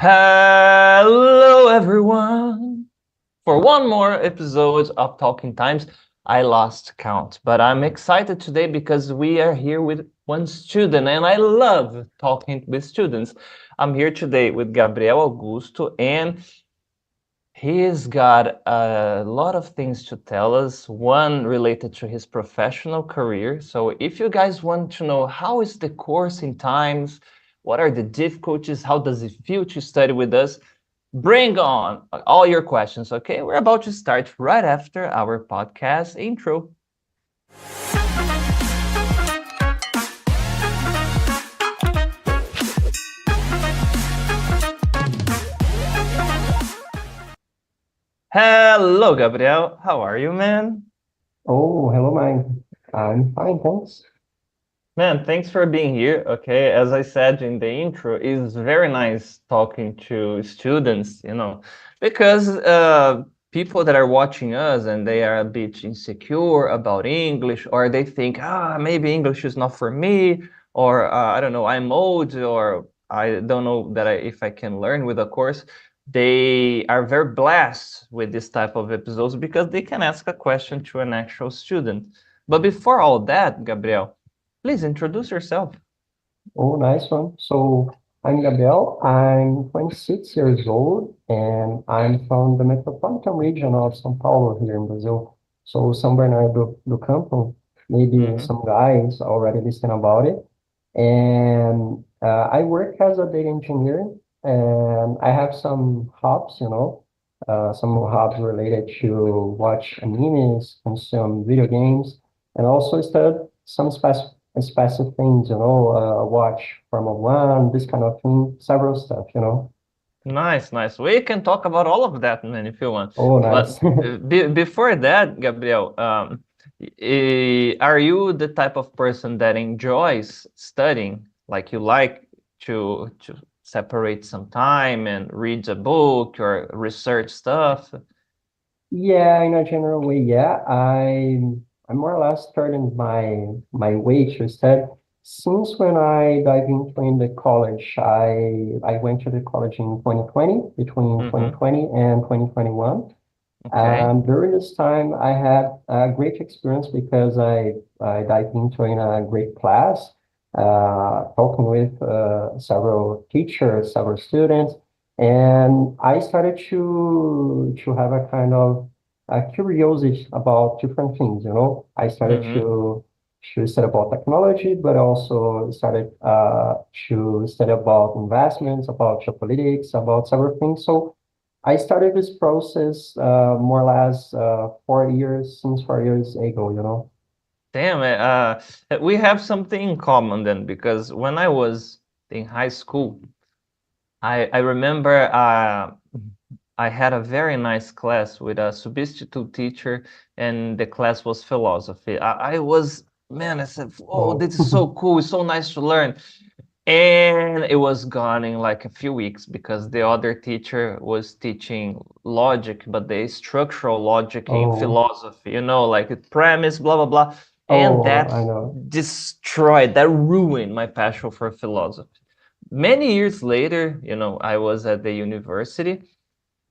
Hello, everyone. For one more episode of Talking Times, I lost count, but I'm excited today because we are here with one student, and I love talking with students. I'm here today with Gabriel Augusto, and he's got a lot of things to tell us, one related to his professional career. So if you guys want to know how is the course in times, what are the difficulties, how does it feel to study with us, bring on all your questions, okay? We're about to start right after our podcast intro. Hello, Gabriel. How are you, man? Oh, hello, Mike. I'm fine, thanks. Man, thanks for being here. Okay, as I said in the intro, it's very nice talking to students, because people that are watching us and they are a bit insecure about English, or they think, maybe English is not for me, or I don't know, I'm old, or I don't know if I can learn with a course. They are very blessed with this type of episodes because they can ask a question to an actual student. But before all that, Gabriel, please introduce yourself. Oh, nice one. So, I'm Gabriel. I'm 26 years old, and I'm from the metropolitan region of São Paulo here in Brazil. So, São Bernardo do Campo, maybe Mhm. some guys already listening about it. And I work as a data engineer, and I have some hobbies, some hobbies related to watch animes, consume video games, and also study some specific things, watch Formula One, this kind of thing, several stuff. Nice, nice. We can talk about all of that, man, if you want. Oh, But nice. before that, Gabriel, are you the type of person that enjoys studying? Like you like to separate some time and read a book or research stuff? Yeah, in a general way, yeah. I'm more or less starting my way to study. Since when I dive into in the college, I went to the college in 2020, between Mm-hmm. 2020 and 2021. Okay. During this time, I had a great experience because I dived into in a great class, talking with several teachers, several students, and I started to have a kind of curiosity about different things. I started Mm-hmm. to study about technology, but also started to study about investments, about geopolitics, about several things. So I started this process more or less 4 years, since 4 years ago. Damn it. We have something in common then, because when I was in high school, I remember I had a very nice class with a substitute teacher, and the class was philosophy. I was, man, I said, oh, Oh, this is so cool. It's so nice to learn. And it was gone in like a few weeks because the other teacher was teaching logic, but the structural logic in oh, philosophy, like a premise, blah, blah, blah. And oh, that I know. that ruined my passion for philosophy. Many years later, I was at the university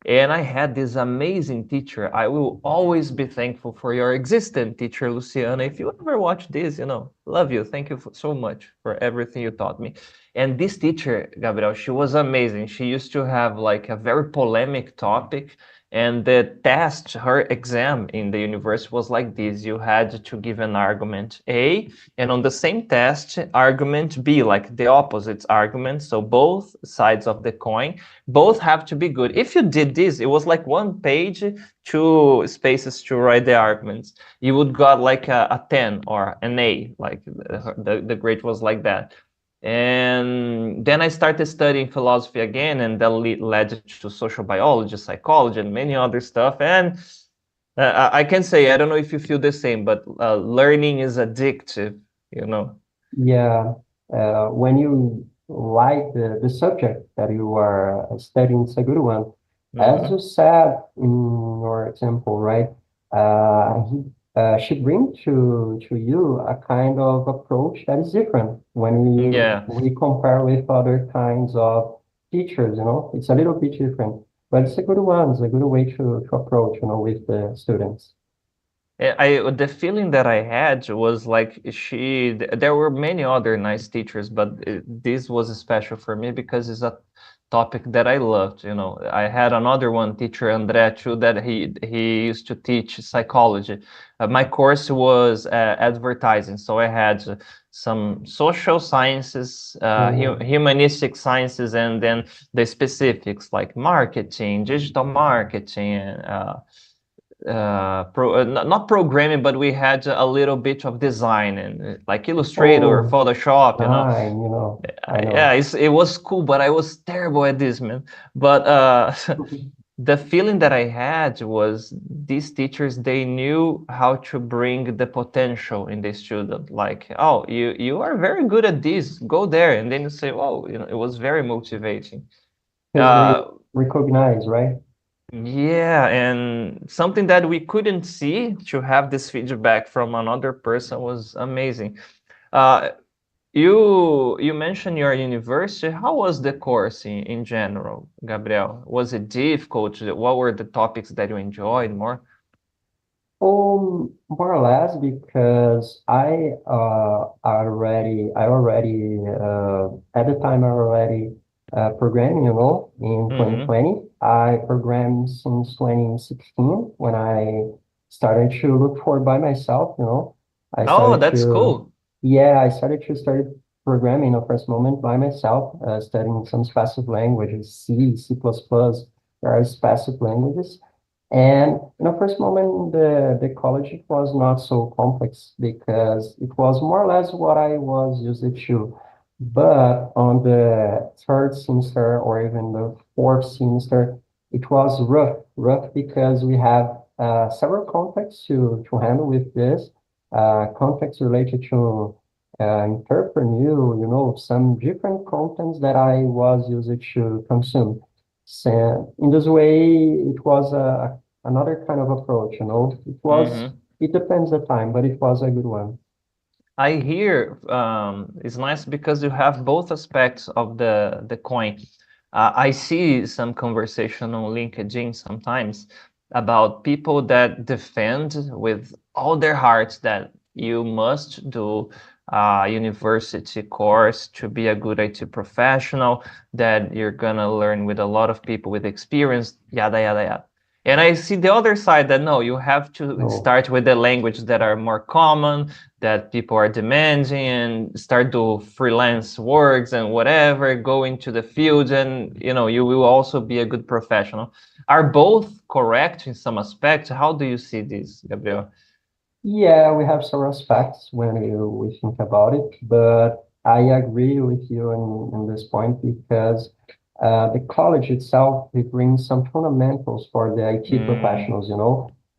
and I had this amazing teacher. I will always be thankful for your existent teacher, Luciana. If you ever watch this, love you. Thank you so much for everything you taught me. And this teacher, Gabriel, she was amazing. She used to have like a very polemic topic. And the test, her exam in the university was like this. You had to give an argument A, and on the same test, argument B, like the opposite argument. So both sides of the coin both have to be good. If you did this, it was like one page, two spaces to write the arguments. You would got like a 10 or an A, like the grade was like that. And then I started studying philosophy again, and that led to social biology, psychology, and many other stuff. And I can say, I don't know if you feel the same, but learning is addictive. Yeah, when you like the subject that you are studying, it's a good one. As Hmm. you said in your example, right? She bring to you a kind of approach that is different when Yeah. we compare with other kinds of teachers, it's a little bit different, but it's a good one. It's a good way to approach, with the students. The feeling that I had was like there were many other nice teachers, but this was special for me because it's a topic that I loved. I had another one teacher, André, too, that he used to teach psychology. My course was advertising, so I had some social sciences, humanistic sciences, and then the specifics like marketing, digital marketing, not programming, but we had a little bit of design and like Illustrator or Oh, Photoshop, fine, I Yeah, know. it was cool, but I was terrible at this, man. But the feeling that I had was these teachers, they knew how to bring the potential in the student. Like, oh, you are very good at this, go there. And then you say, oh, it was very motivating. Because they Uh, recognize, right? yeah, and something that we couldn't see, to have this feedback from another person was amazing. Uh, you mentioned your university. How was the course in general, Gabriel? Was it difficult? What were the topics that you enjoyed more? More or less because I already at the time I already programming, in Mm-hmm. 2020. I programmed since 2016 when I started to look for by myself, I Oh, started that's to, cool. yeah, I started to start programming the first moment by myself, studying some specific languages, C, C++, there are specific languages. And in the first moment, the college it was not so complex because it was more or less what I was used to. But on the third semester or even the fourth semester, it was rough because we have several contexts to handle with this. Contexts related to interpret some different contents that I was used to consume. So in this way, it was another kind of approach, Mm-hmm. it depends the time, but it was a good one. I hear it's nice because you have both aspects of the coin. I see some conversation on LinkedIn sometimes about people that defend with all their hearts that you must do a university course to be a good IT professional, that you're gonna learn with a lot of people with experience, yada yada yada. And I see the other side that no, you have to So start with the language that are more common, that people are demanding, and start do freelance works and whatever, go into the field, and you will also be a good professional. Are both correct in some aspects? How do you see this, Gabriel? yeah, we have some aspects when we think about it, but I agree with you in this point because the college itself, it brings some fundamentals for the IT Mm, professionals,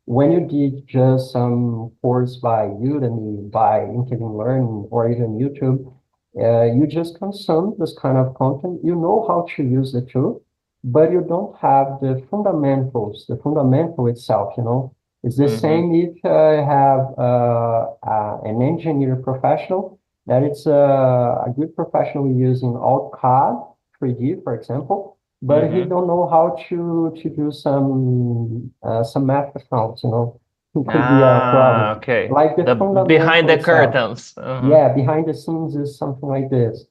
When you did just some course by Udemy, by LinkedIn Learning, or even YouTube, you just consume this kind of content. You know how to use the tool, but you don't have the fundamentals, the fundamental itself, It's the mm-hmm. same if I have an engineer professional that it's a good professional using AutoCAD 3D, for example, but he Mm-hmm. don't know how to do some math accounts, It could be a problem. Okay, Like the the behind fundamental the itself. curtains. Uh-huh. Yeah, behind the scenes is something like this.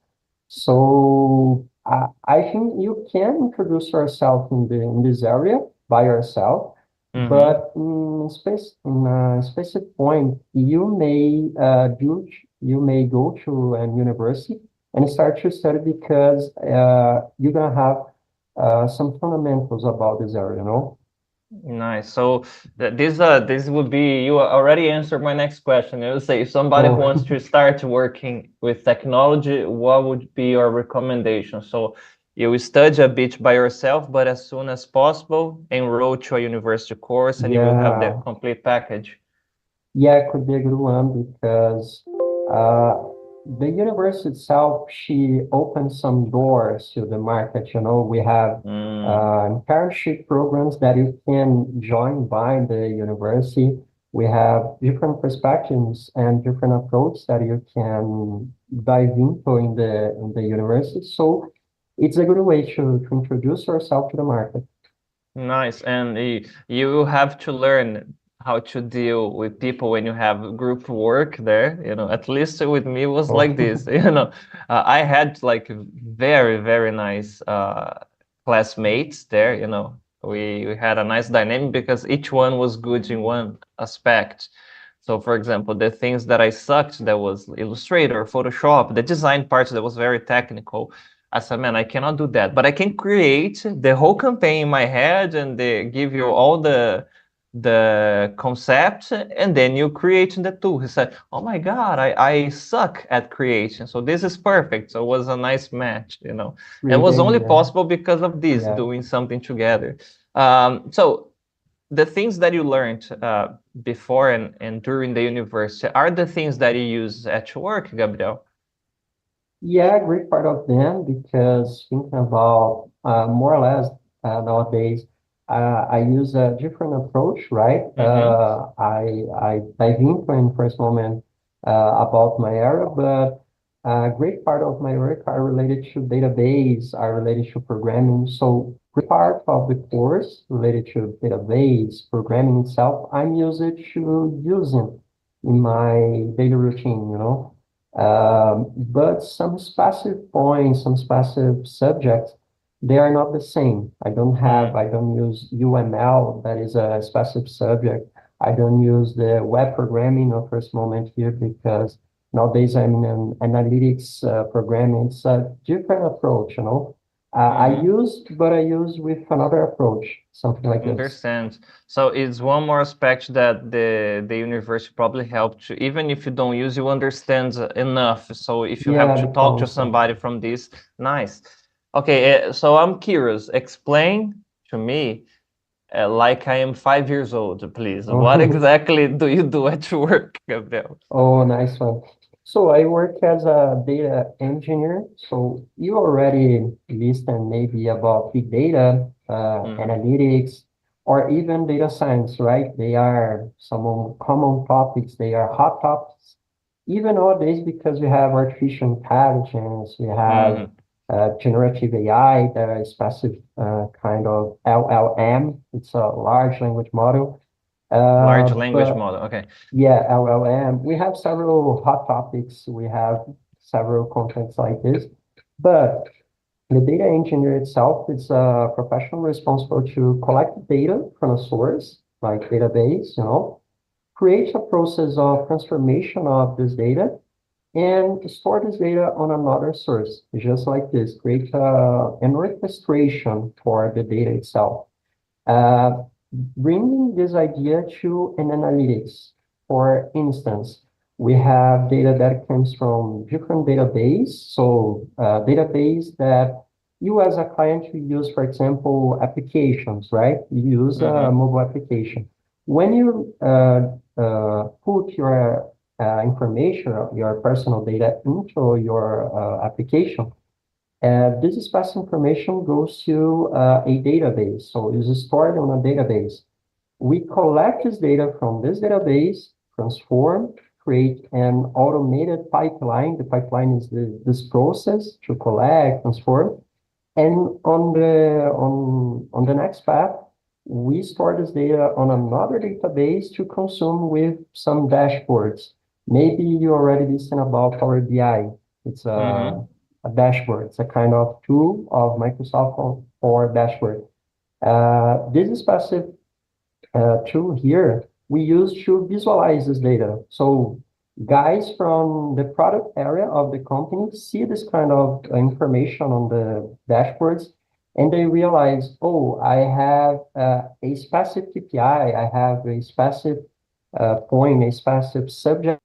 So I think you can introduce yourself in this area by yourself, Mm-hmm. but in a specific point, you may go to an university and start to study because you're gonna have some fundamentals about this area, Nice. So this would be, you already answered my next question. It would say, if somebody who Oh, wants to start working with technology, what would be your recommendation? So you study a bit by yourself, but as soon as possible, enroll to a university course and you will have the yeah. complete package. Yeah, it could be a good one because uh, the university itself, she opens some doors to the market. We have Mm, internship programs that you can join by the university. We have different perspectives and different approaches that you can dive into in the university. So it's a good way to introduce yourself to the market. Nice. And you have to learn how to deal with people when you have group work there. At least with me it was Oh, like this. I had like very, very nice classmates there. We had a nice dynamic because each one was good in one aspect. So, for example, the things that I sucked, that was Illustrator, Photoshop, the design part that was very technical. I said, man, I cannot do that, but I can create the whole campaign in my head and they give you all the concept, and then you create in the tool. He said, oh my God, I suck at creation. So this is perfect. So it was a nice match, and great was only idea. possible because of this, Yeah. doing something together. So the things that you learned before and during the university are the things that you use at work, Gabriel? Yeah, great part of them because thinking about more or less nowadays, I use a different approach, right? Mm-hmm. I dive into in first moment about my area, but a great part of my work are related to database, are related to programming. So great part of the course related to database, programming itself, I'm used to using in my daily routine, but some specific points, some specific subjects, they are not the same. I don't use UML, that is a specific subject. I don't use the web programming of first moment here because nowadays I'm in an analytics programming. It's a different approach, Mm-hmm. But I use with another approach, something like this. Understand. So it's one more aspect that the university probably helped you, even if you don't use, you understand enough. So if you have Yeah, to the talk to concept. somebody from this, nice. Okay, so I'm curious. Explain to me, like I am 5 years old, please. What exactly do you do at work, Gabriel? Oh, nice one. So I work as a data engineer. So you already listened maybe about big data, Mm-hmm. analytics, or even data science, right? They are some common topics. They are hot topics. Even nowadays, because we have artificial intelligence, we have Mm-hmm. generative AI, that is specific kind of LLM. It's a large language model. Large language But model. Okay. yeah, LLM. We have several hot topics. We have several contents like this. But the data engineer itself is a professional responsible to collect data from a source, like database, create a process of transformation of this data and store this data on another source, just like this, create an orchestration for the data itself. Uh, Bringing this idea to an analytics. For instance, we have data that comes from different database. So database that you as a client you use, for example, applications, right? You use a Mm-hmm. mobile application. When you put your information, your personal data into your application, this special information goes to a database, so it's stored on a database. We collect this data from this database, transform, create an automated pipeline. The pipeline is this process to collect, transform, and on the next path, we store this data on another database to consume with some dashboards. Maybe you already listened about Power BI. It's Mm-hmm. a dashboard. It's a kind of tool of Microsoft for dashboard. This specific tool here we use to visualize this data. So guys from the product area of the company see this kind of information on the dashboards and they realize, oh, I have a specific KPI, I have a specific point, a specific subject.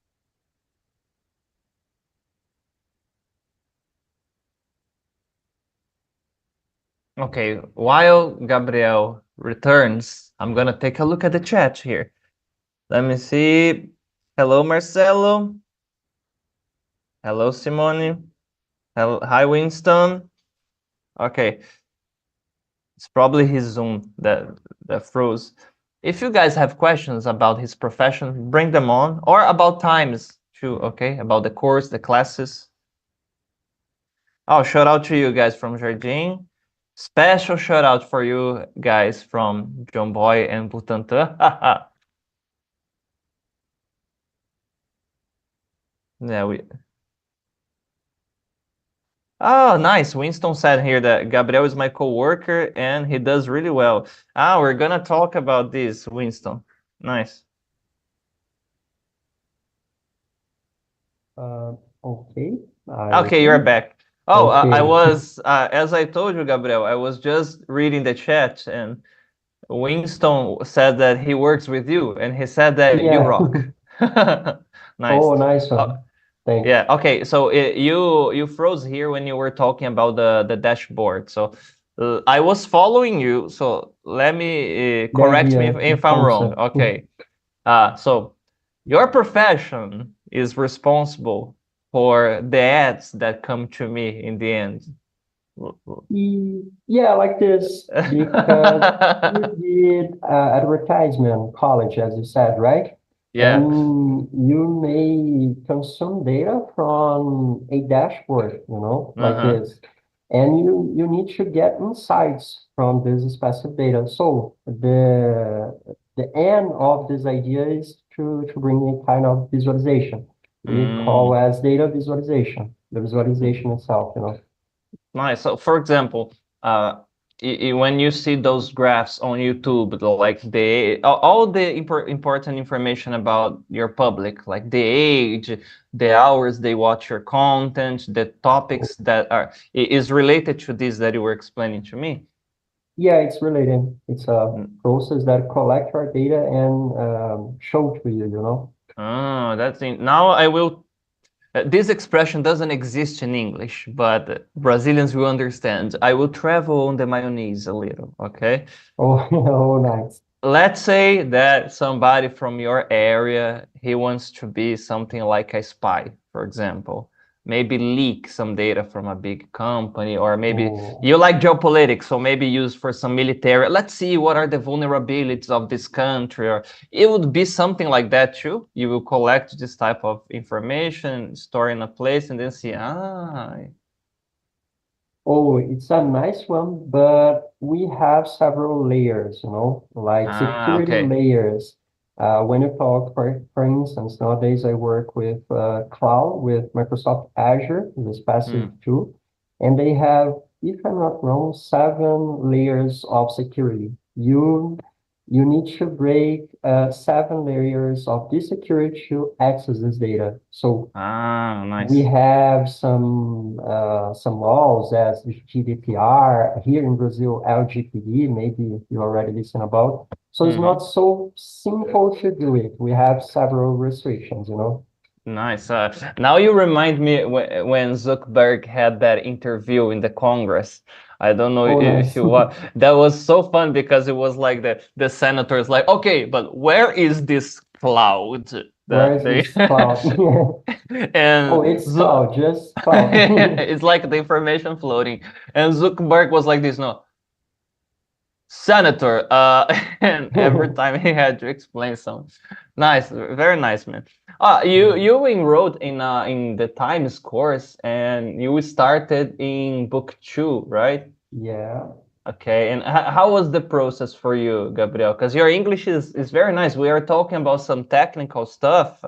Okay, while Gabriel returns, I'm gonna take a look at the chat here. Let me see. Hello, Marcelo. Hello, Simone. Hello, hi, Winston. Okay, it's probably his Zoom that froze. If you guys have questions about his profession, bring them on, or about times too, okay? About the course, the classes. Oh, shout out to you guys from Jardim. Special shout out for you guys from John Boy and Butantã. Yeah, we. Oh, nice. Winston said here that Gabriel is my coworker and he does really well. Ah, we're gonna talk about this, Winston. Nice. Okay, I Okay, you're repeat. back. Oh, I Okay. was, as I told you, Gabriel, I was just reading the chat and Winston said that he works with you and he said that you Yeah. rock. Nice. Oh, nice Uh, one. Thanks. yeah, okay. So you froze here when you were talking about the dashboard. So I was following you. So let me The correct me idea, the if I'm wrong. concept. Okay. So your profession is responsible for the ads that come to me in the end. Yeah, like this, because you did advertisement college, as you said, right? Yeah. And you may consume data from a dashboard, like Uh-huh. this. And you need to get insights from this specific data. So the end of this idea is to bring a kind of visualization. We call Mm. as data visualization, the visualization itself. Nice. So, for example, when you see those graphs on YouTube, like all the important information about your public, like the age, the hours they watch your content, the topics that is related to this that you were explaining to me. Yeah, it's related. It's a Mm. process that collect our data and show to you. Oh, that's it. Now I will. This expression doesn't exist in English, but Brazilians will understand. I will travel on the mayonnaise a little, okay? Oh, oh, nice. Let's say that somebody from your area, he wants to be something like a spy, for example. Maybe leak some data from a big company, or maybe Oh, you like geopolitics, so maybe use for some military. Let's see what are the vulnerabilities of this country, or it would be something like that too. You will collect this type of information, store in a place, and then see, oh, it's a nice one, but we have several layers, like security okay. layers. When you talk, for instance, nowadays I work with cloud, with Microsoft Azure, this passive Hmm. tool, and they have, if I'm not wrong, 7 layers of security. You need to break 7 layers of this security to access this data. So we Nice. have some laws as the GDPR here in Brazil, LGPD, maybe you already listen about. So it's not Mm-hmm. so simple to do it. We have several restrictions. Nice. Now you remind me when Zuckerberg had that interview in the Congress. I don't know Oh, if nice. you what that was so fun because it was like the senators like, okay, but where is this cloud Where that is they this cloud? Oh, and it's cloud, just cloud. it's like the information floating. And Zuckerberg was like this, no, senator, and every time he had to explain something. Nice, very nice, man. You enrolled in the Times course and you started in book 2, right? Yeah. Okay, and how was the process for you, Gabriel? Because your English is very nice. We are talking about some technical stuff,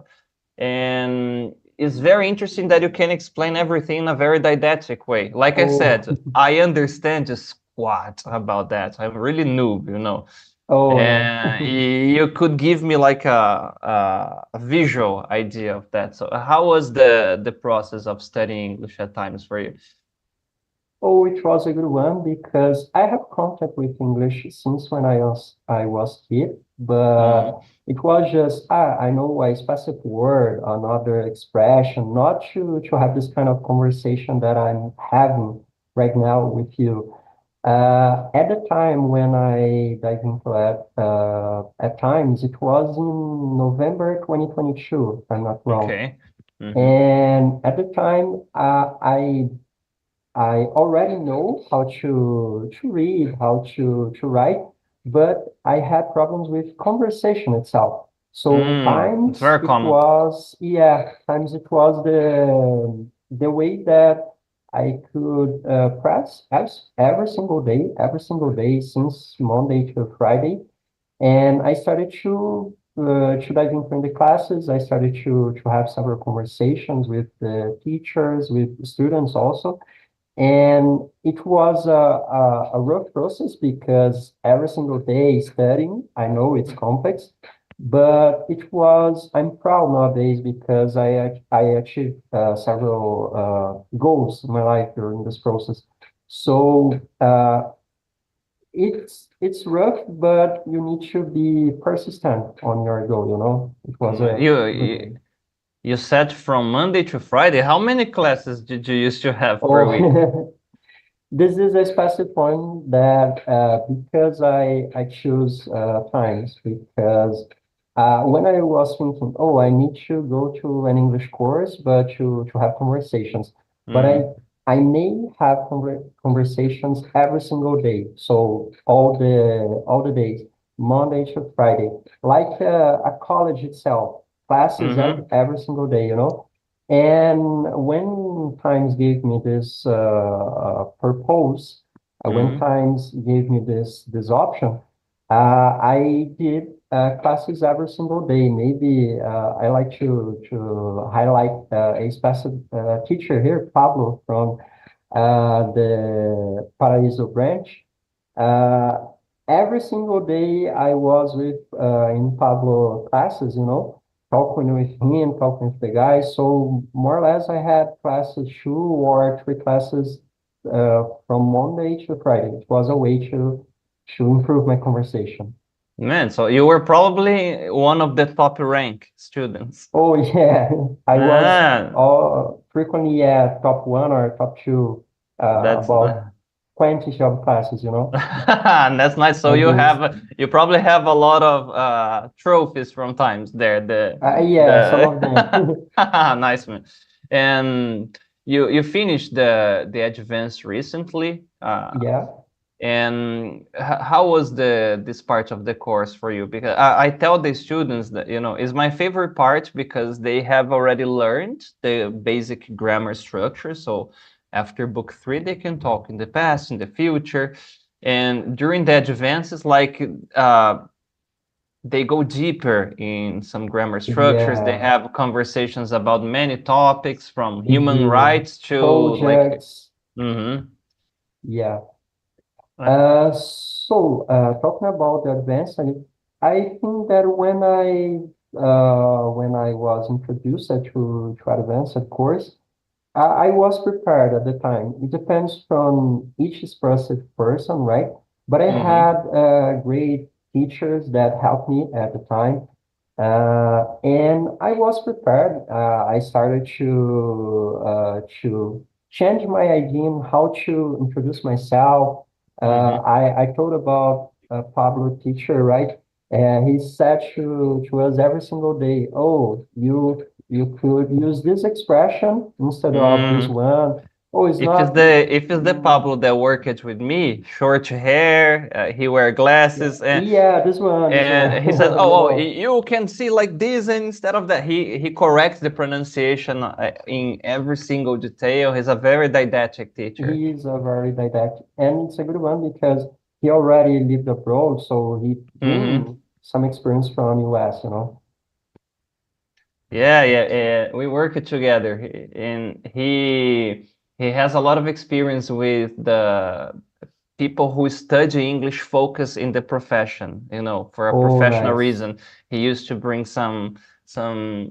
and it's very interesting that you can explain everything in a very didactic way. Like I Oh, said, I understand just squat about that. I'm really noob. oh no. And you could give me like a visual idea of that. So how was the process of studying English at times for you? Oh, it was a good one because I have contact with English since when I was kid, Mm, but it was just I know a specific word, another expression, not to have this kind of conversation that I'm having right now with you. At the time when I dive into it, at times it was in November 2022, if I'm not wrong. okay. Mm-hmm. And at the time, I already know how to read, how to write, but I had problems with conversation itself. So It's very common. times it was the way that I could press every single day since Monday to Friday. And I started to dive into the classes. I started to have several conversations with the teachers, with students also. And it was a rough process because every single day studying, I know it's complex, but I'm proud nowadays because I achieved several goals in my life during this process. So it's rough, but you need to be persistent on your goal, you know? It was a You, good you way. you said from Monday to Friday. How many classes did you used to have per week? Oh, this is a specific one that because I choose times because when I was thinking, oh, I need to go to an English course, but to have conversations, but Mm, I may have conversations every single day, so all the days, Monday to Friday, like a college itself, classes mm-hmm, every single day, you know. And when Times gave me this purpose, when mm-hmm, Times gave me this option, I did classes every single day. Maybe I like to highlight a special teacher here, Pablo from the Paraíso branch. Uh, every single day I was with in Pablo classes, you know, talking with him, talking with the guys. So more or less I had classes 2 or 3 classes from Monday to Friday. It was a way to improve my conversation. Man, so you were probably one of the top rank students. Oh yeah, I was Ah, frequently yeah top one or top two that's about 20 of classes, you know, that's nice. So like this. you probably have a lot of trophies from times there. Yeah, some The of them. nice man. And you finished the advanced recently. Yeah. And how was this part of the course for you? Because I tell the students that, is my favorite part because they have already learned the basic grammar structure. So after book three, they can talk in the past, in the future. And during the advances, like they go deeper in some grammar structures. They Yeah, have conversations about many topics from they human do. rights to like, Projects. mhm. Yeah. So talking about the advanced, I think that when I was introduced to advanced course, I was prepared at the time. It depends from each specific person, right? But I Mhm. had great teachers that helped me at the time. And I was prepared. I started to change my idea on how to introduce myself. Mhm. I told about Pablo teacher, right? And he said to us every single day, "Oh, you could use this expression instead of this Mm. one. Oh, it's If it's not. the Mm, Pablo that worked with me, short hair, he wear yeah, glasses, yeah, this one, and he says, you "Oh, know." you can see like this," and instead of that, he corrects the pronunciation in every single detail. He's a very didactic teacher. He is a very didactic, and it's a good one because he already lived abroad, so he Hmm. bring some experience from US, you know. Yeah, yeah, yeah. We work together, and he has a lot of experience with the people who study English focus in the profession, for a Oh, professional nice. reason. He used to bring some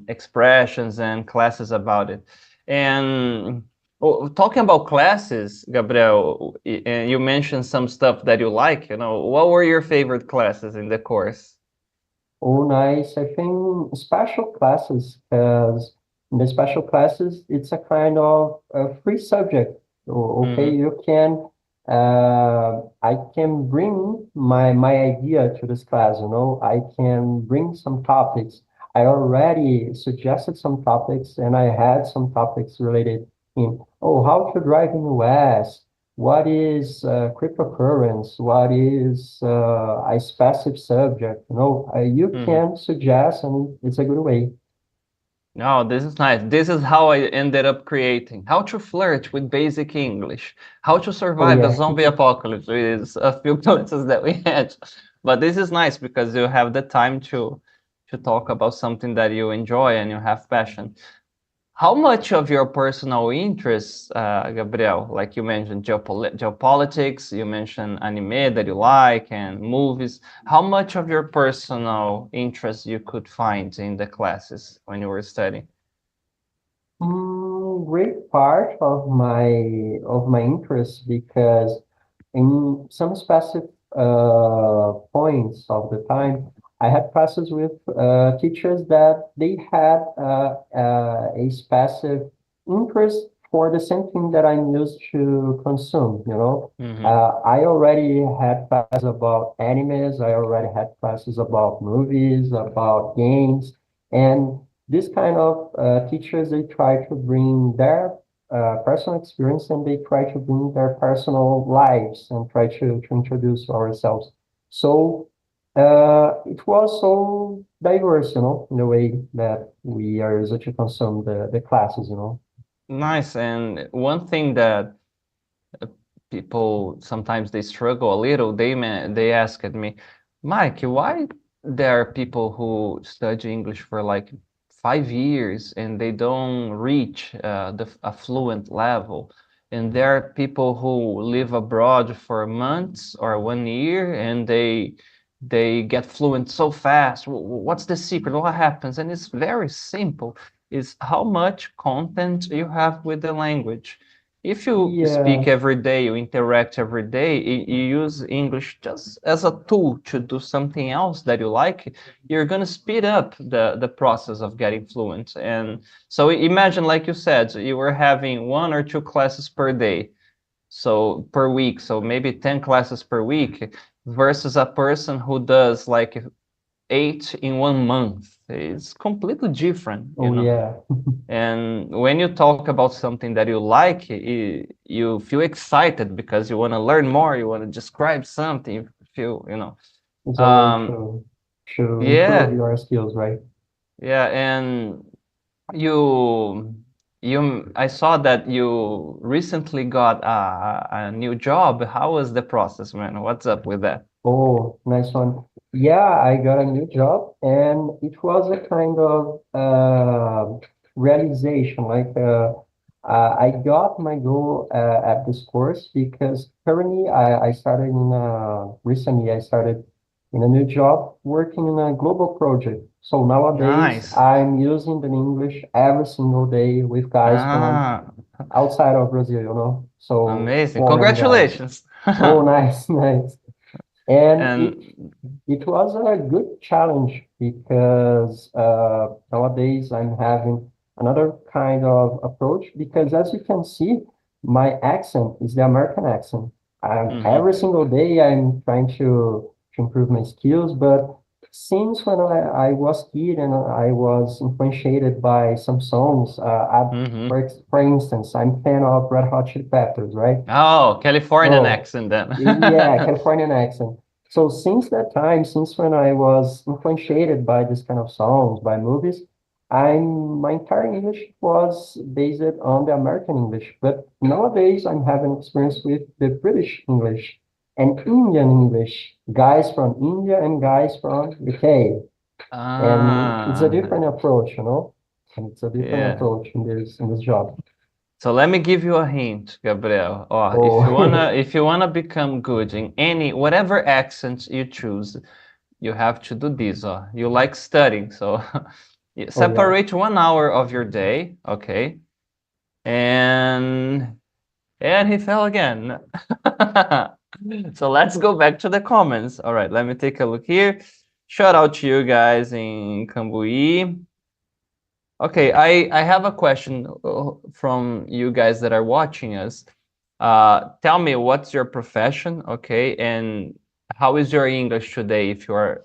expressions and classes about it. And talking about classes, Gabriel, and you mentioned some stuff that you like, what were your favorite classes in the course? Oh, nice. I think special classes, because in the special classes, it's a kind of a free subject. Okay, Mm-hmm. I can bring my idea to this class, you know. I can bring some topics. I already suggested some topics, and I had some topics related in, oh, how to drive in US, what is cryptocurrency? What is a specific subject? You know, you Mm-hmm. can suggest, and it's a good way. No, this is nice. This is how I ended up creating How to Flirt with Basic English, How to Oh Survive a yeah. Zombie Apocalypse, is a few choices that we had. But this is nice because you have the time to talk about something that you enjoy and you have passion. How much of your personal interests, Gabriel, like you mentioned geopolitics, you mentioned anime that you like and movies, how much of your personal interests you could find in the classes when you were studying? Great part of my interest because in some specific points of the time, I had classes with teachers that they had a specific interest for the same thing that I'm used to consume, you know. Mm-hmm. I already had classes about animes, I already had classes about movies, about games, and this kind of teachers, they try to bring their personal experience and they try to bring their personal lives and try to introduce ourselves. So it was so diverse, you know, in the way that we are able to consume the classes, you know. Nice. And one thing that people sometimes they struggle a little, they ask at me, Mike, why there are people who study English for like 5 years and they don't reach a fluent level? And there are people who live abroad for months or 1 year and they get fluent so fast. What's the secret? What happens? And it's very simple. It's how much content you have with the language. If you speak Yeah, every day, you interact every day, you use English just as a tool to do something else that you like, you're going to speed up the process of getting fluent. And so imagine, like you said, you were having 1 or 2 classes per day, so per week, so maybe 10 classes per week versus a person who does like 8 in 1 month. It's completely different, you oh know. yeah. And when you talk about something that you like, you feel excited because you want to learn more, you want to describe something, you feel, you know. It's a way Um, to improve yeah, your skills, right? yeah, and you I saw that you recently got a new job. How was the process, man? What's up with that? Oh, nice one. Yeah, I got a new job and it was a kind of realization. I got my goal at this course because currently I started recently I started in a new job working in a global project. So nowadays Nice. I'm using the English every single day with guys from Ah, outside of Brazil, you know, so amazing. foreign guys. Congratulations. Oh, nice, nice. And And it was a good challenge because nowadays I'm having another kind of approach because as you can see, my accent is the American accent. mhm. Every single day I'm trying to improve my skills, but since when I was kid and I was influenced by some songs, Mhm. for instance, I'm fan of Red Hot Chili Peppers, right? Oh, Californian Oh, accent then. yeah, Californian accent. So since that time, since when I was influenced by this kind of songs, by movies, my entire English was based on the American English. But nowadays I'm having experience with the British English and Indian English, guys from India and guys from UK. And it's a Ah, different approach, you know? And it's a different yeah. approach in this job. So let me give you a hint, Gabriel. Oh, Oh, if you wanna become good in any whatever accent you choose, you have to do this. You like studying, so oh yeah. separate 1 hour of your day, okay? And he fell again. So let's go back to the comments. All right, let me take a look here. Shout out to you guys in Cambuí. Okay, I have a question from you guys that are watching us. Tell me what's your profession, okay, and how is your English today? If you are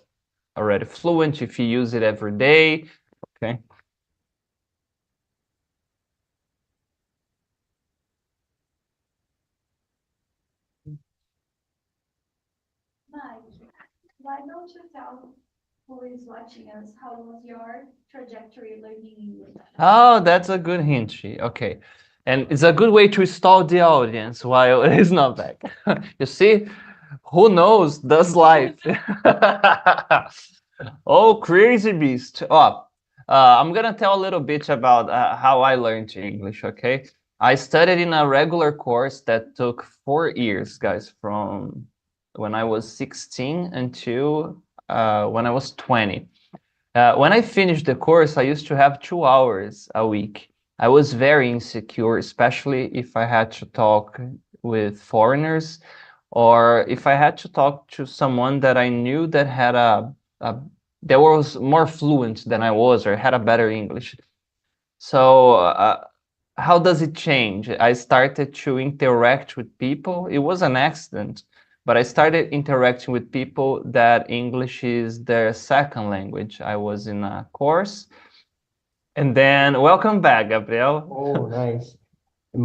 already fluent, if you use it every day, okay. who is watching us, how was your trajectory learning English? Oh, that's a good hint, Shi. Okay. And it's a good way to stall the audience while it's not back. You see, who knows does life. Oh, crazy beast. Oh, I'm gonna tell a little bit about how I learned English, okay? I studied in a regular course that took 4 years, guys, from when I was 16 until when I was 20. When I finished the course, I used to have 2 hours a week. I was very insecure, especially if I had to talk with foreigners or if I had to talk to someone that I knew that had a that was more fluent than I was or had a better English. So, how does it change? I started to interact with people. It was an accident, but I started interacting with people that English is their second language. I was in a course, and then welcome back, Gabriel. Oh, nice.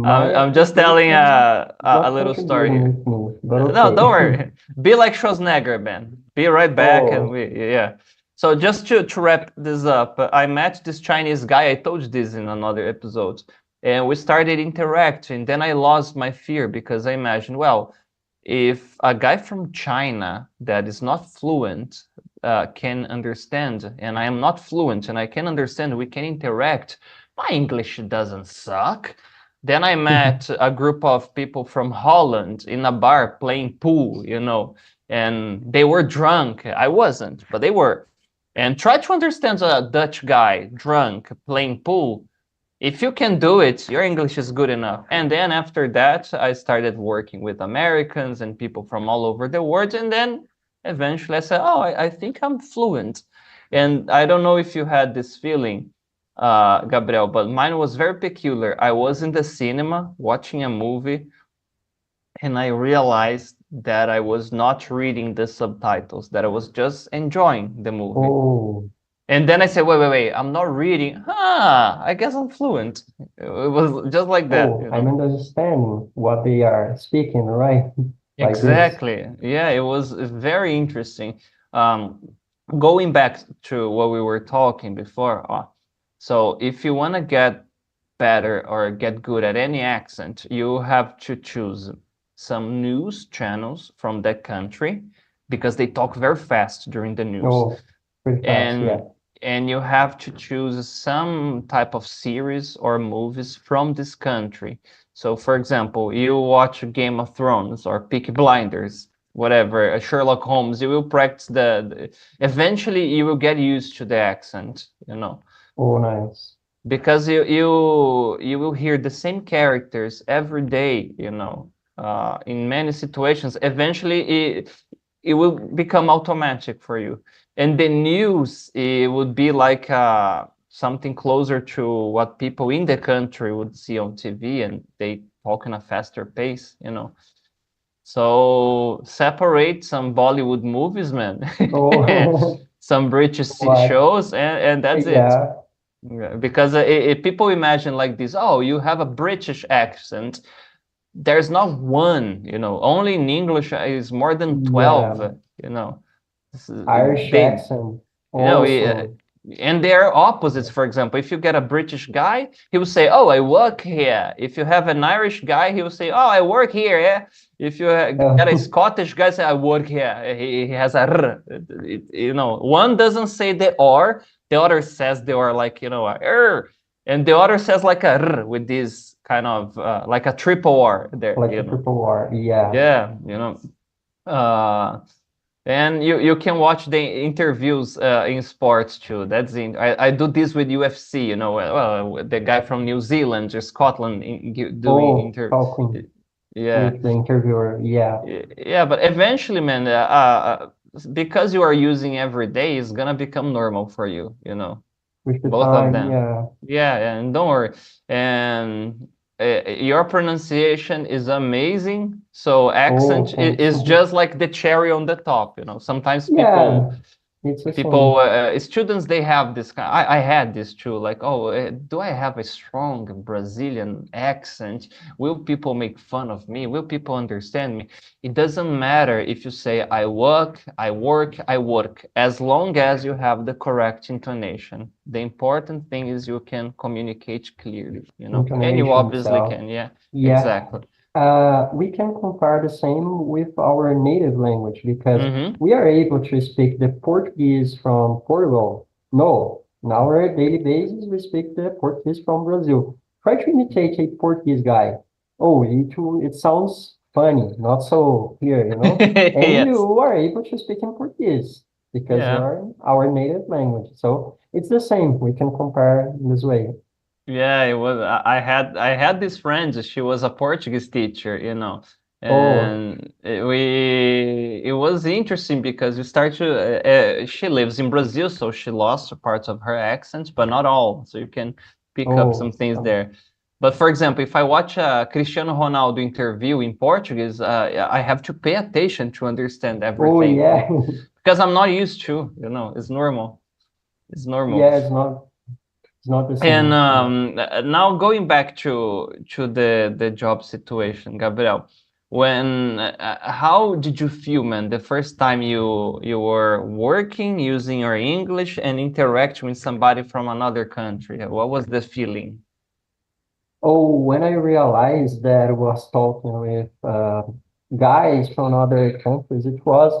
I'm just telling Application a not little story contributing here. with me, but No, don't okay. worry. Be like Schwarzenegger, man. Be right back, and Oh, we yeah. So just to wrap this up, I met this Chinese guy. I told you this in another episode, and we started interacting. Then I lost my fear because I imagined, well, if a guy from China that is not fluent can understand, and I am not fluent, and I can understand, we can interact. My English doesn't suck. Then I met a group of people from Holland in a bar playing pool, and they were drunk. I wasn't, but they were. And try to understand a Dutch guy drunk playing pool. If you can do it, your English is good enough. And then after that, I started working with Americans and people from all over the world. And then eventually I said, oh, I think I'm fluent. And I don't know if you had this feeling, Gabriel, but mine was very peculiar. I was in the cinema watching a movie and I realized that I was not reading the subtitles, that I was just enjoying the movie. oh, And then I said, wait, I'm not reading. I guess I'm fluent. It was just like that, oh, I'm understanding what they are speaking, right? Like this. Exactly. Yeah, it was very interesting. Um, Going back to what we were talking before, so if you want to get better or get good at any accent, you have to choose some news channels from that country because they talk very fast during the news. Oh, pretty fast, yeah. And and you have to choose some type of series or movies from this country. So, for example, you watch Game of Thrones or Peaky Blinders, whatever, Sherlock Holmes, you will practice eventually you will get used to the accent, Oh, nice. because you will hear the same characters every day, in many situations. Eventually, it will become automatic for you. And the news, it would be like something closer to what people in the country would see on TV, and they talk in a faster pace, So separate some Bollywood movies, man, and Oh, some British what? shows, and that's it. Yeah, Yeah, because people imagine like this, oh, you have a British accent. There's not one, only in English is more than yeah. 12, you know. Irish They, accent you know, eh, also. and they're opposites. For example, if you get a British guy, he will say, "Oh, I work here." If you have an Irish guy, he will say, "Oh, I work here." Yeah. If you get a Scottish guy, say, "I work here." He has a r. One doesn't say the r, the other says the r like a r, and the other says like a r with this kind of like a triple r there. Like a triple R, yeah. Yeah. Uh, and you can watch the interviews in sports too. I do this with UFC, well, the guy from New Zealand or Scotland doing Oh, talking yeah. with the interviewer, yeah. Yeah, but eventually, man, because you are using every day, it's gonna become normal for you, With the both of time, them. yeah. Yeah, and don't worry. And your pronunciation is amazing. So accent Oh, thanks. is just like the cherry on the top, Sometimes people Yeah, It's the People, same. students, they have this kind. I had this too. Like, oh, do I have a strong Brazilian accent? Will people make fun of me? Will people understand me? It doesn't matter if you say I work, I work, I work, as long as you have the correct intonation. The important thing is you can communicate clearly, and you Intonation obviously itself. can. Yeah, Yeah. exactly. We can compare the same with our native language because Mm-hmm. we are able to speak the Portuguese from Portugal. No, on our daily basis, we speak the Portuguese from Brazil. Try to imitate a Portuguese guy. Oh, it sounds funny, not so clear, you know? And Yes. you are able to speak in Portuguese because you Yeah. are our native language. So it's the same. We can compare in this way. Yeah, it was. I had this friend. She was a Portuguese teacher, Oh, and it was interesting because you start to. She lives in Brazil, so she lost parts of her accent, but not all. So you can pick up some oh, things there. But for example, if I watch a Cristiano Ronaldo interview in Portuguese, I have to pay attention to understand oh, everything yeah. because I'm not used to. It's normal. It's normal. Yeah, it's not the And same. Yeah. now going back to the job situation, Gabriel, when how did you feel, man, the first time you were working using your English and interacting with somebody from another country? What was the feeling? Oh, when I realized that I was talking with guys from other countries, it was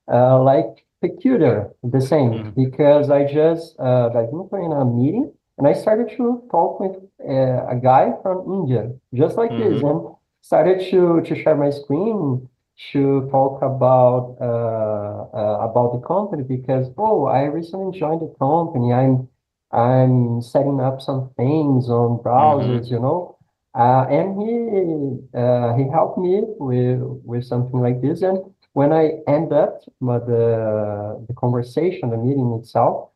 like peculiar, the same, Mhm, because I just got in a meeting and I started to talk with a guy from India, just like this, mhm, and started to share my screen to talk about the company because oh, I recently joined the company. I'm setting up some things on browsers, mhm, you know, and he helped me with something like this. And when I end up the conversation, the meeting itself,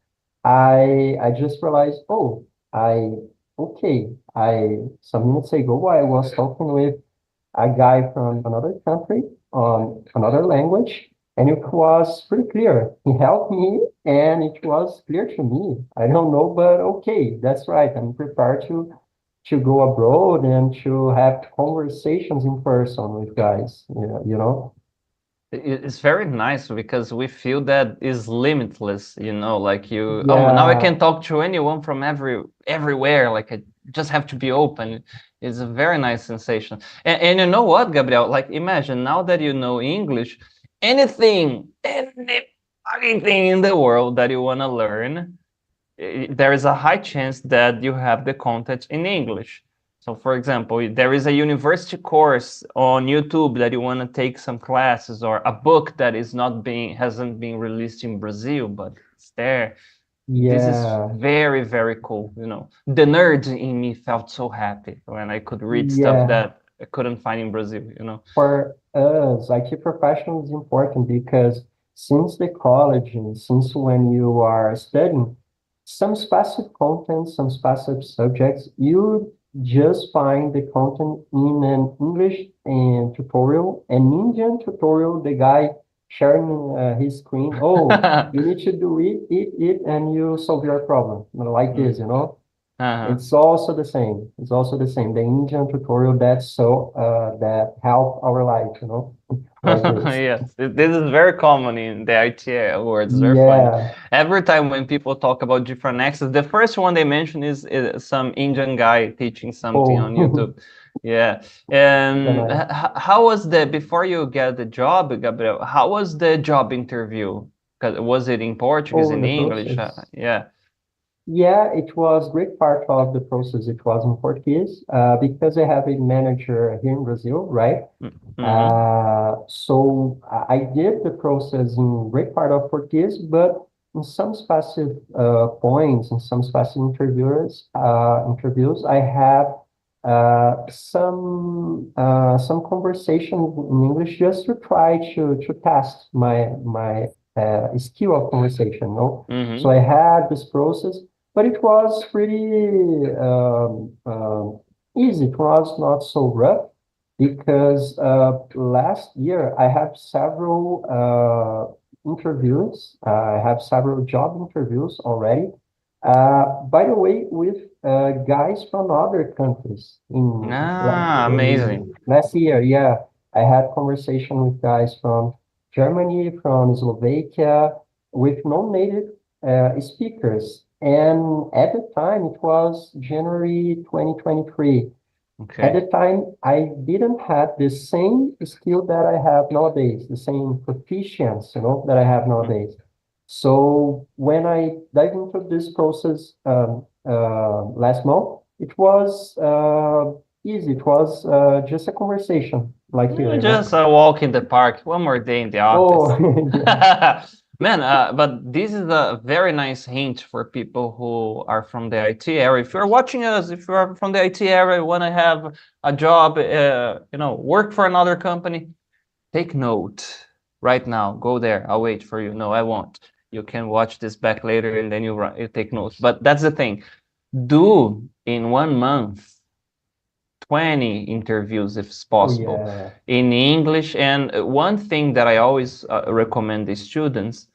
I just realized, oh, I okay, I some minutes ago I was talking with a guy from another country on another language, and it was pretty clear. He helped me, and it was clear to me. I don't know, but okay, that's right. I'm prepared to go abroad and to have conversations in person with guys. Yeah, you know? It's very nice because we feel that is limitless, like oh, now I Yeah, can talk to anyone from everywhere, like I just have to be open. It's a very nice sensation. And you know what, Gabriel? Like imagine now that you know English, anything in the world that you want to learn, there is a high chance that you have the content in English. So, for example, there is a university course on YouTube that you want to take some classes, or a book that hasn't been released in Brazil, but it's there. This is yeah, very, very cool. The nerd in me felt so happy when I could read stuff yeah. that I couldn't find in Brazil. For us, IT professional is important because since the college and since when you are studying some specific content, some specific subjects, you just find the content in an English and tutorial, an Indian tutorial, the guy sharing his screen. Oh, you need to do it, and you solve your problem. Like this, Mm. you know? Uh-huh. It's also the same. It's also the same. The Indian tutorial that help our life, you know, like this. Yes, this is very common in the IT words. It's very funny. Yeah. Every time when people talk about different accents, the first one they mention is some Indian guy teaching something on Oh, YouTube. Yeah. the And night. how was before you get the job, Gabriel, how was the job interview? 'Cause was it in Portuguese, Oh, in the English? process. Yeah. Yeah, it was great part of the process. It was in Portuguese, because I have a manager here in Brazil, right? Mm-hmm. So I did the process in great part of Portuguese, but in some specific points, in some specific interviews, I have some conversation in English just to try to test my skill of conversation. No, so Mm-hmm. I had this process, but it was pretty easy. It was not so rough because last year I had several interviews. I have several job interviews already. By the way, with guys from other countries. Ah, amazing. In last year, yeah, I had conversation with guys from Germany, from Slovakia, with non-native speakers. And at the time, it was January 2023. At Okay. the time, I didn't have the same skill that I have nowadays, the same proficiency, that I have Mm. nowadays. So when I dive into this process last month, it was easy. It was just a conversation, like here. Just a walk in the park, one more day in the office. Oh, yeah. Man, but this is a very nice hint for people who are from the IT area. If you're watching us, if you're from the IT area, want to have a job, work for another company, take note right now. Go there. I'll wait for you. No, I won't. You can watch this back later and then you take notes. But that's the thing. Do in 1 month 20 interviews if it's Oh, possible yeah. in English. And one thing that I always recommend the students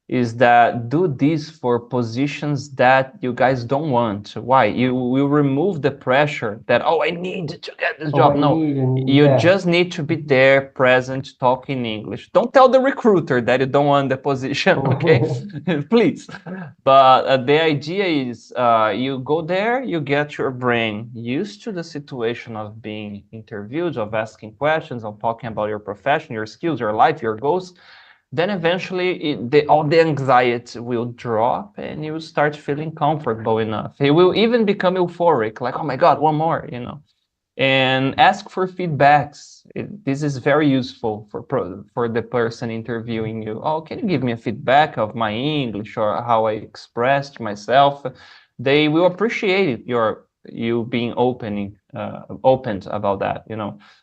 is that do this for positions that you guys don't want. Why? You will remove the pressure that, oh, I need to get this Oh, job. I No, need, and you yeah. just need to be there, present, talking English. Don't tell the recruiter that you don't want the position, okay? Oh, Please. But the idea is you go there, you get your brain used to the situation of being interviewed, of asking questions, of talking about your profession, your skills, your life, your goals. Then eventually all the anxiety will drop and you will start feeling comfortable enough. It will even become euphoric, like, oh my God, one more, and ask for feedbacks. This is very useful for the person interviewing you. Oh, can you give me a feedback of my English or how I expressed myself? They will appreciate you being open about that.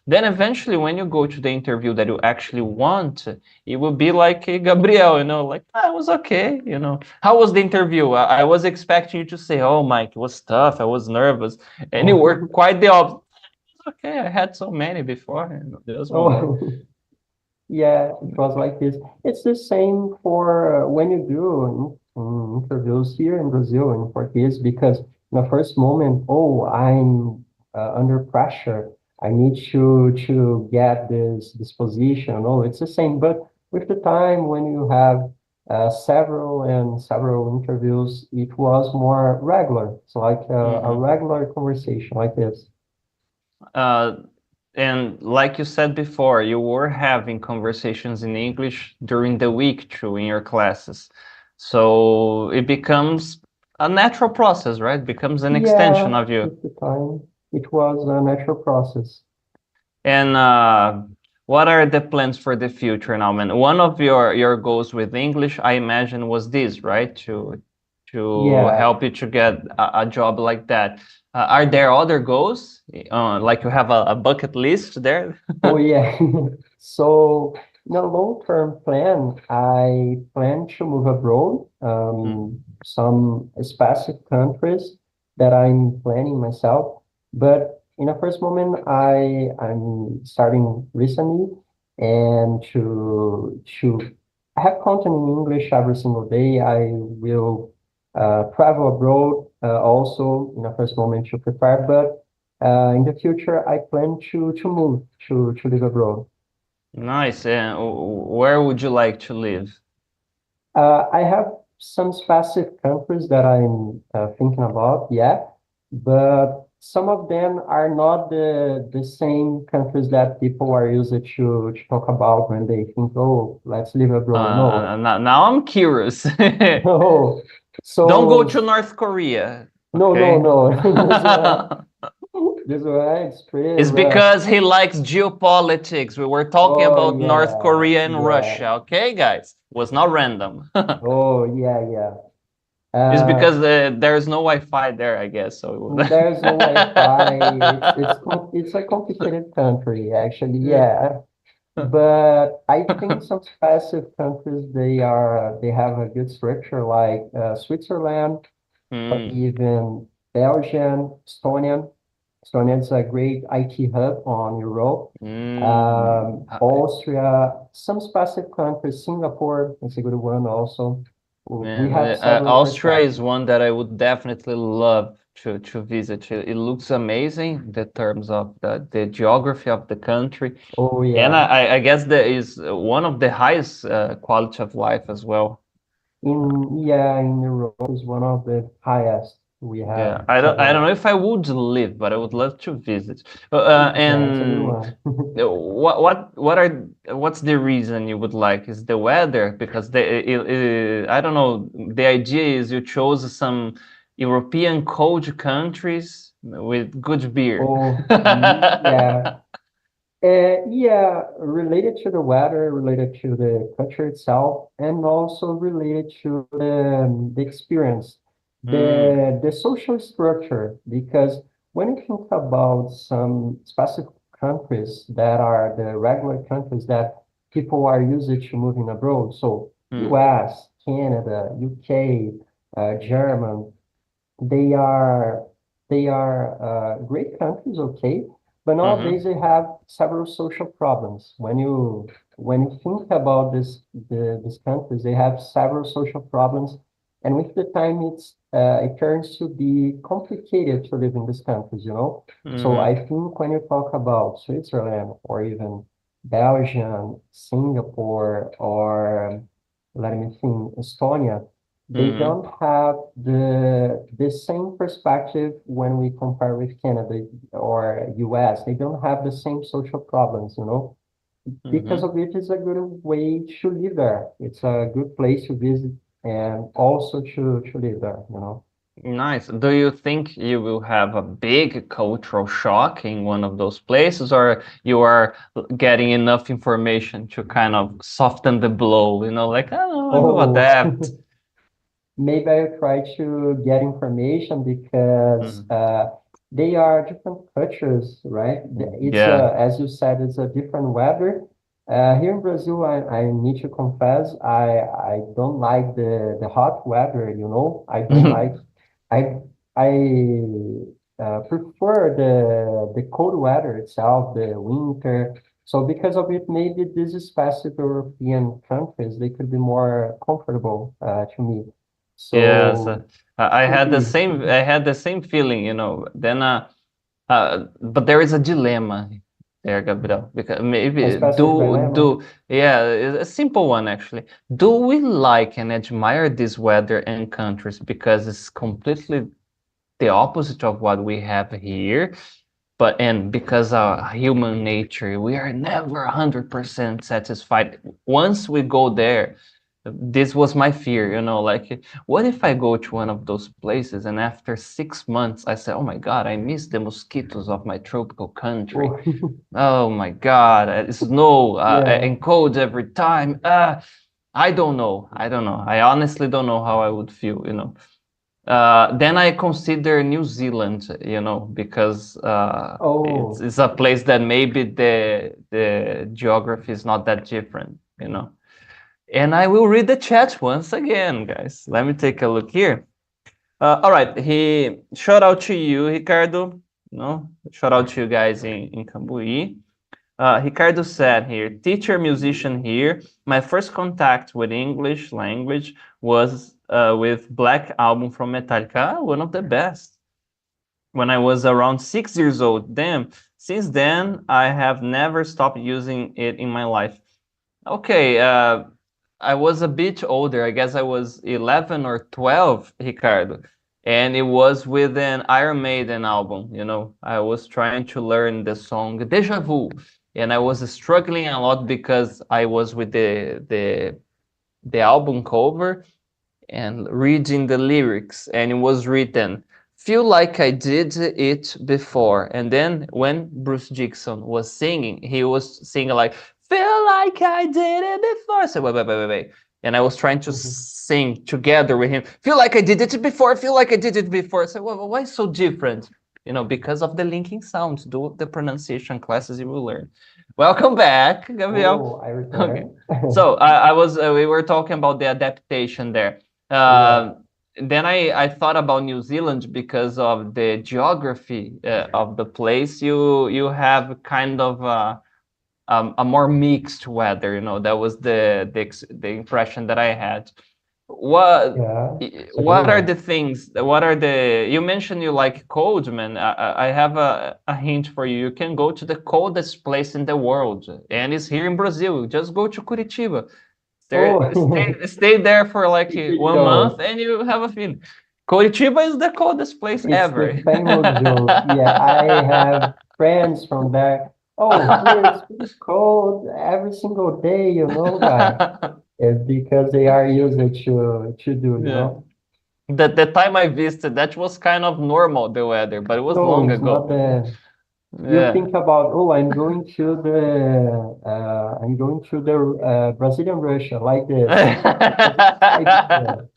Then eventually, when you go to the interview that you actually want, it will be like Gabriel, like I was okay. How was the interview? I was expecting you to say, "Oh, Mike, it was tough. I was nervous," and you were oh, quite the opposite. Okay, I had so many before, and there's one more. oh. Yeah, it was like this. It's the same for when you do interviews here in Brazil in Portuguese, because in the first moment, oh, I'm under pressure. I need to get this position. Oh, it's the same. But with the time, when you have several interviews, it was more regular. It's like a Hmm. regular conversation like this. Uh, and like you said before, you were having conversations in English during the week too in your classes. So it becomes a natural process, right? It becomes an Yeah, extension of you. with the time, it was a natural process. And what are the plans for the future now, man? One of your goals with English, I imagine, was this, right? To Yeah. help you to get a job like that. Are there other goals? Like you have a bucket list there? Oh, yeah. So, in a long-term plan, I plan to move abroad, Mm. some specific countries that I'm planning myself. But in a first moment, I'm starting recently and to I have content in English every single day. I will travel abroad also in a first moment to prepare, but in the future, I plan to move to live abroad. Nice. And where would you like to live? I have some specific countries that I'm thinking about, yeah, but some of them are not the same countries that people are used to talk about when they think, oh, let's live abroad. No, Now I'm curious. no. Don't go So to North Korea, no, okay? no. This one is pretty It's rough. because he likes geopolitics. We were talking Oh about North yeah, Korea and yeah. Russia, okay, guys? Was not random. Oh yeah, yeah. It's because Uh, there's no Wi-Fi there, I guess. So there's no Wi-Fi. It's a complicated country, actually. Yeah, but I think some specific countries they have a good structure, like Switzerland, or Hmm. even Belgium, Estonia. Estonia is a great IT hub on Europe. Mm. Austria, some specific countries, Singapore is a good one also. We Man, have several Austria is perspectives. one that I would definitely love to visit. It looks amazing, the terms of the geography of the country, Oh and yeah, I guess there is one of the highest quality of life as well. in Europe is one of the highest. We have Yeah, I don't several. know if I would live, but I would love to visit. Yeah, it's a good And one. what's the reason you would like? Is the weather? Because I don't know. The idea is you chose some European cold countries with good beer. Oh yeah. Yeah, related to the weather, related to the culture itself, and also related to the experience, Mm, the social structure. Because when you think about some specific countries that are the regular countries that people are used to moving abroad, so mm, US, Canada, UK, German, they are great countries, okay, but nowadays mhm, they have several social problems. When you think about these countries, they have several social problems, and with the time it turns to be complicated to live in these countries, you know. So I mhm, think when you talk about Switzerland or even Belgium, Singapore, or let me think, Estonia, they mhm, don't have the same perspective when we compare with Canada or US. They don't have the same social problems, you know. Because mhm. of it, it's a good way to live there. It's a good place to visit and also to live there, you know. Nice. Do you think you will have a big cultural shock in one of those places, or you are getting enough information to kind of soften the blow? Like, oh, I will Oh, adapt. maybe I'll try to get information because Mhm. they are different cultures, right? It's Yeah. as you said, it's a different weather. Here in Brazil, I need to confess, I don't like the hot weather, you know. I don't like I I prefer the cold weather itself, the winter. So because of it, maybe these specific European countries, they could be more comfortable to me. Yes. So I could had the be, same. I had the same feeling. Then, but there is a dilemma there, Gabriel, because a maybe specific dilemma. yeah, it's a simple one actually. Do we like and admire this weather and countries because it's completely the opposite of what we have here? But and because of human nature, we are never 100% satisfied. Once we go there, this was my fear, like what if I go to one of those places and after 6 months I say, oh my God, I miss the mosquitoes of my tropical country. Oh, Oh my God, it's snow yeah. and cold every time. I don't know. I don't know. I honestly don't know how I would feel. Then I consider New Zealand, because it's Oh, it's a place that maybe the geography is not that different. And I will read the chat once again, guys. Let me take a look here. All right, he shout out to you, Ricardo. No, shout out to you guys in Cambuí. Ricardo said here, teacher musician here. My first contact with English language was with Black Album from Metallica, one of the best. When I was around 6 years old. Since then, I have never stopped using it in my life. Okay, I was a bit older. I guess I was 11 or 12, Ricardo. And it was with an Iron Maiden album. I was trying to learn the song Deja Vu. And I was struggling a lot because I was with the album cover and reading the lyrics, and it was written, feel like I did it before. And then when Bruce Dixon was singing, he was singing like, feel like I did it before. So wait. And I was trying to mhm. sing together with him, feel like I did it before, feel like I did it before. So why so different? Because of the linking sounds. Do the pronunciation classes you will learn. Welcome back, Gabriel. Oh, I Okay. return. So we were talking about the adaptation there. Yeah. Uh, then I thought about New Zealand because of the geography of the place. You have kind of a more mixed weather, you know. That was the impression that I had. What Yeah, it's a good what are one. the things? What are the? You mentioned you like cold, man. I have a hint for you. You can go to the coldest place in the world, and it's here in Brazil. Just go to Curitiba. There, Oh, stay there for like you 1 month, know, and you have a feeling. Curitiba is the coldest place it's ever. the famous joke. Yeah, I have friends from there. Oh, here it's pretty cold every single day, guy. It's because they are used to do, Yeah. The time I visited, that was kind of normal, the weather, but it was No, long it's not ago. the. You Yeah. think about, oh, I'm going to the Brazilian Russia like this because it's idea,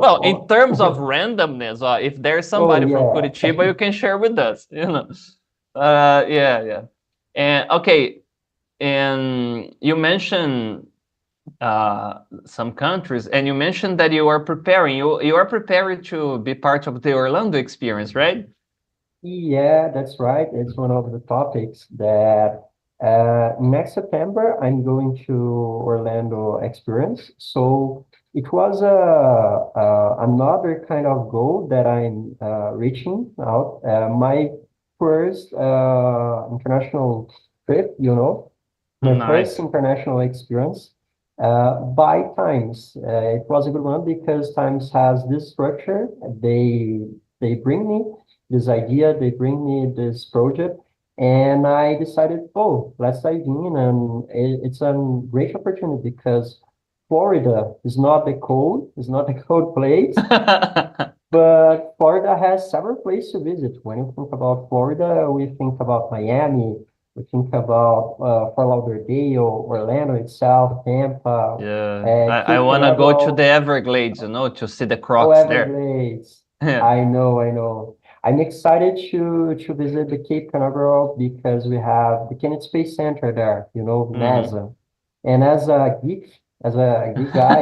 Well, in Or, terms of randomness, if there's oh somebody from yeah, Curitiba, you can share with us, you know. Yeah, yeah. And okay, and you mentioned some countries, and you mentioned that you are preparing to be part of the Orlando experience, right? yeah, that's right. It's one of the topics that next September I'm going to Orlando experience. So it was another kind of goal that I'm reaching out. My first international trip, my first Nice. international experience by Times. It was a good one because Times has this structure. They bring me this idea, they bring me this project, and I decided, oh, let's dive in. And it's a great opportunity because Florida is not the cold, it's not a cold place, but Florida has several places to visit. When you think about Florida, we think about Miami, we think about Fort Lauderdale, Orlando itself, Tampa, Yeah, I Cape want to go to the Canaveral. Everglades, you know, to see the Oh, crocs there. Everglades. Yeah. I know, I know. I'm excited to visit the Cape Canaveral because we have the Kennedy Space Center there, Hmm. NASA. And as a geek guy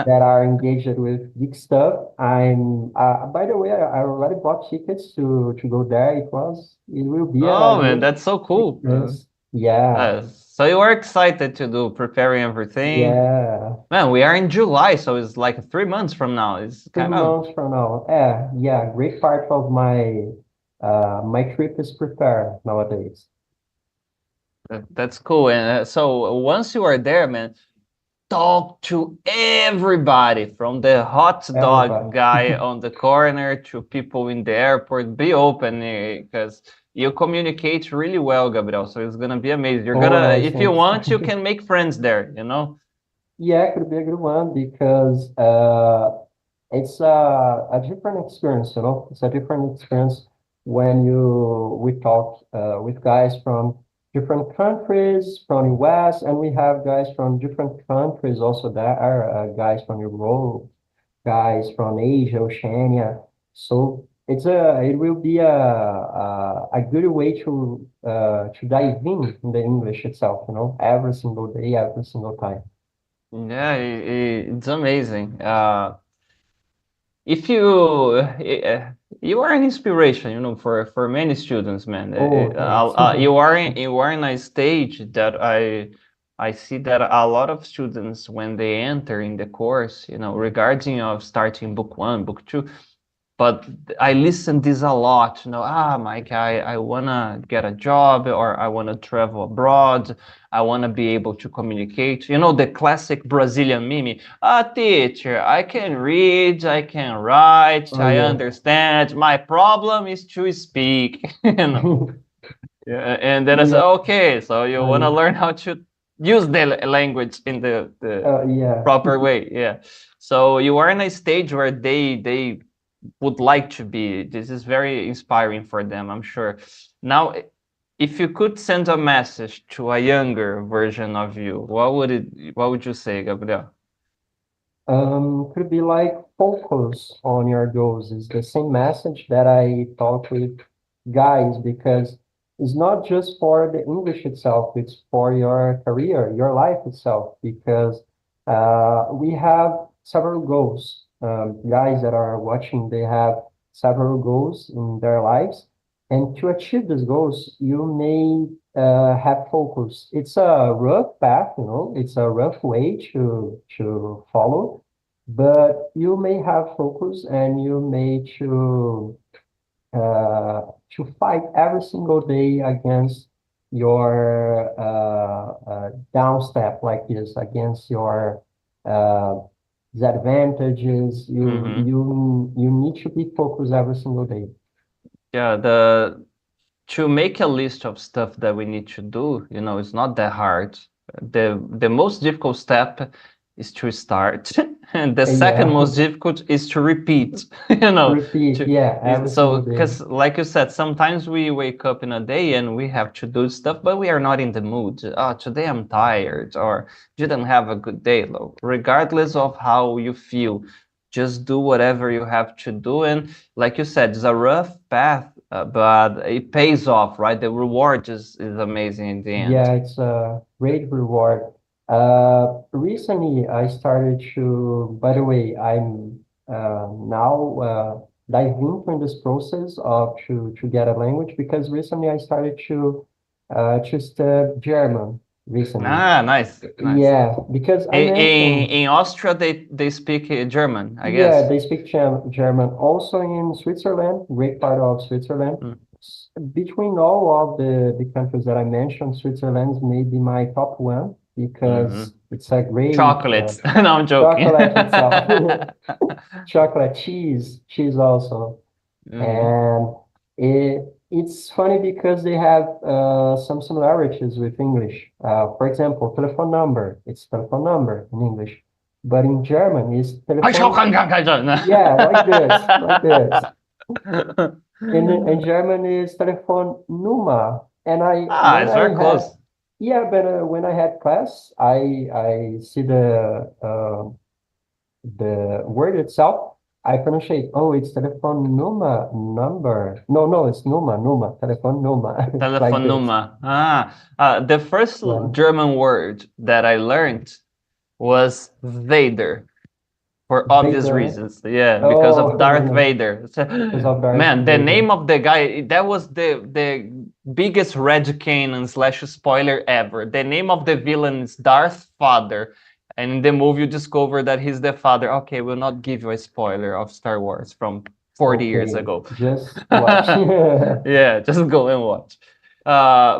that are engaged with geek stuff, by the way, I already bought tickets to go there. It will be a Oh man, great that's so cool. experience. Yeah, So you are excited to do preparing everything. yeah. Man, we are in July, so it's like 3 months from now. It's Three kind of months from now. Yeah, great part of my trip is prepared nowadays. that's cool. And so once you are there, man, talk to everybody from the hot dog Everybody. guy on the corner to people in the airport. Be open because you communicate really well, Gabriel. So it's gonna be amazing. You're Oh, gonna, nice, if you thanks. want, you can make friends there, you know? Yeah, it could be a good one because it's a different experience, It's a different experience when we talk with guys from different countries, from US, and we have guys from different countries also. There are guys from Europe, guys from Asia, Oceania. So it will be a good way to dive in the English itself, every single day, every single time. Yeah, it's amazing. If you you are an inspiration, you know, for many students, man. Oh, thanks. You are in a stage that I see that a lot of students when they enter in the course, you know, regarding of starting book one, book two, but I listen this a lot, you know, Mike, I wanna get a job or I wanna travel abroad. I wanna be able to communicate. You know, the classic Brazilian meme. Teacher, I can read, I can write, Oh, I yeah. understand. My problem is to speak, you know. Yeah, and then I said, Yeah. okay, so you wanna I, learn how to use the language in the yeah. proper way. Yeah. So you are in a stage where they would like to be. This is very inspiring for them, I'm sure. Now, if you could send a message to a younger version of you, what would you say, Gabriel? Could be like focus on your goals. It's the same message that I talk with guys because it's not just for the English itself, it's for your career, your life itself, because we have several goals. guys that are watching, they have several goals in their lives. And to achieve these goals, you may have focus. It's a rough path, you know, it's a rough way to follow, but you may have focus and you may uh, to fight every single day against your down step like this, against your uh, disadvantages. You need to be focused every single day. Yeah, to make a list of stuff that we need to do, you know, it's not that hard. The most difficult step is to start, and the second Yeah, most difficult is to repeat, you know. repeat. Yeah, every So, single day. because like you said, sometimes we wake up in a day and we have to do stuff, but we are not in the mood. Oh, today I'm tired, or didn't have a good day. Regardless of how you feel, just do whatever you have to do. And like you said, it's a rough path, but it pays off, right? The reward is amazing in the end. Yeah, it's a great reward. Recently I started to, by the way, I'm now diving into this process of to get a language because recently I started to study German recently. Ah, nice, nice. Yeah, because I mentioned, In Austria, they speak German, I yeah, guess. they speak German. Also in Switzerland, great part of Switzerland. Mm. Between all of the countries that I mentioned, Switzerland's maybe my top one because it's a great Chocolates. No, I'm joking. chocolate itself, chocolate, cheese also. And it's funny because they have some similarities with English. For example, telephone number, it's telephone number in English, but in German it's telephone. Yeah, like this. In German is Telefonnummer, and Ah, it's very close. yeah, but when I had class, I see the word itself. I pronunciate, oh, it's Telefonnummer number. No, it's Nummer, Telefonnummer. Like this. Telefonnummer. The first Yeah. German word that I learned was Vader. For obvious Vader. reasons, yeah, because Oh, of Darth Vader. because of Darth Man, the Vader. name of the guy, that was the biggest red canon slash spoiler ever. The name of the villain is Darth Father, and in the movie you discover that he's the father. Okay, we'll not give you a spoiler of Star Wars from 40 years Okay, ago. just watch. Yeah, just go and watch.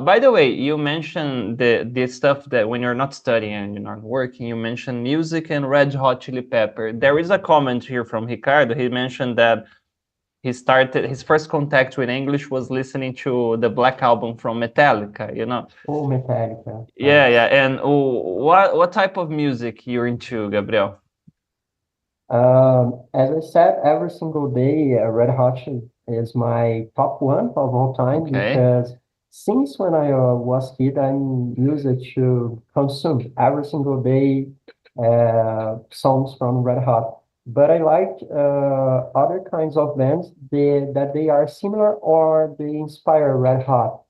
By the way, you mentioned the stuff that when you're not studying and you're not working, you mentioned music and Red Hot Chili Pepper. There is a comment here from Ricardo. He mentioned that he started his first contact with English was listening to the Black Album from Metallica, you know. Oh, Metallica. Yeah, Nice. yeah. And what type of music you're into, Gabriel? As I said, every single day, Red Hot is my top one of all time Okay. because since when I was kid, I'm used to consume every single day songs from Red Hot. But I like other kinds of bands that they are similar or they inspire Red Hot.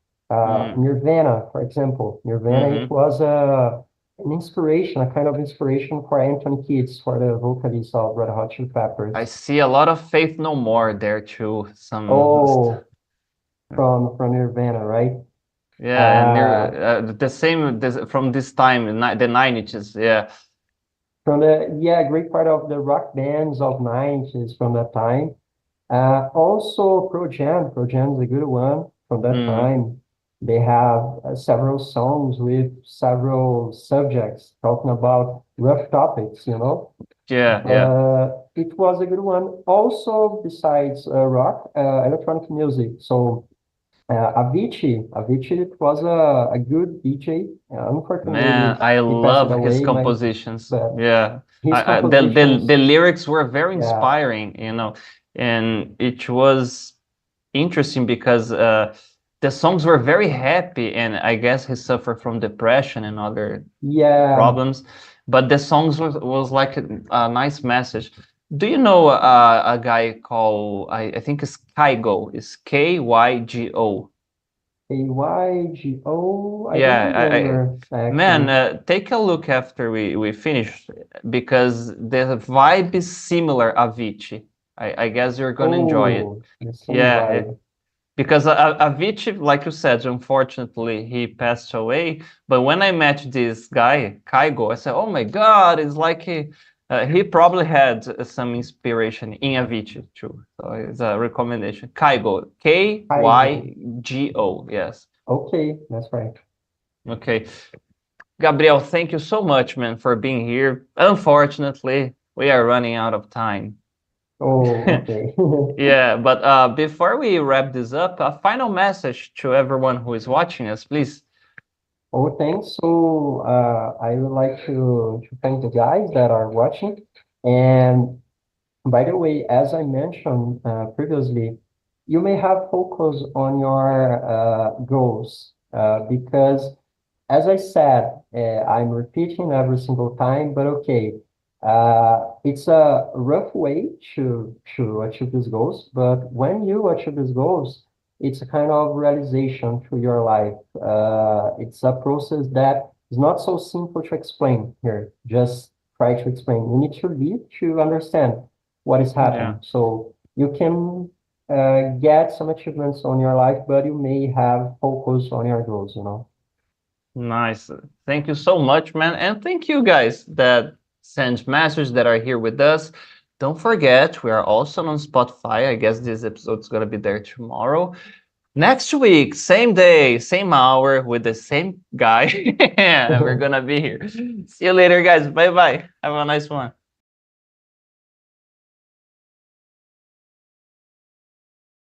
Nirvana, for example. Nirvana, it was an inspiration, a kind of inspiration for Anthony Kiedis, for the vocalist of Red Hot Chili Peppers. I see a lot of Faith No More there too. Oh, from Nirvana, right? Yeah, and the same from this time, the 90s. Yeah. From great part of the rock bands of 90s from that time. Also Pro Jam. Pro Jam is a good one from that time. They have several songs with several subjects talking about rough topics, you know. Yeah, yeah. It was a good one. Also, besides rock, electronic music. So Avicii it was a good DJ. Unfortunately, Man, I he passed love his away. compositions. But Yeah. his The compositions, lyrics were very yeah, inspiring, you know, and it was interesting because the songs were very happy, and I guess he suffered from depression and other yeah. problems, but the songs was like a nice message. Do you know a guy called I think it's Kygo? It's Kygo? Aygo. I don't Yeah, remember man, actually. take a look after we finish because the vibe is similar, Avicii. I guess you're gonna enjoy it. Oh, the same Yeah, vibe. because Avicii, like you said, unfortunately he passed away. But when I met this guy, Kaigo, I said, "Oh my God, it's like he probably had some inspiration in Avicii too." So it's a recommendation. Kaigo, Aygo. Kygo. Yes. Okay, that's right. Okay. Gabriel, thank you so much, man, for being here. Unfortunately, we are running out of time. Oh, okay. Yeah, but before we wrap this up, a final message to everyone who is watching us, please. Oh, thanks. So, I would like to thank the guys that are watching. And by the way, as I mentioned previously, you may have focus on your goals because, as I said, I'm repeating every single time, but okay, it's a rough way to achieve these goals. But when you achieve these goals, it's a kind of realization to your life. It's a process that is not so simple to explain here. Just try to explain. You need to live to understand what is Yeah, happening. So you can get some achievements on your life, but you may have focus on your goals, you know. nice. Thank you so much, man. And thank you guys that send messages that are here with us. Don't forget, we are also on Spotify. I guess this episode is going to be there tomorrow. Next week, same day, same hour, with the same guy. We're going to be here. See you later, guys. Bye bye. Have a nice one.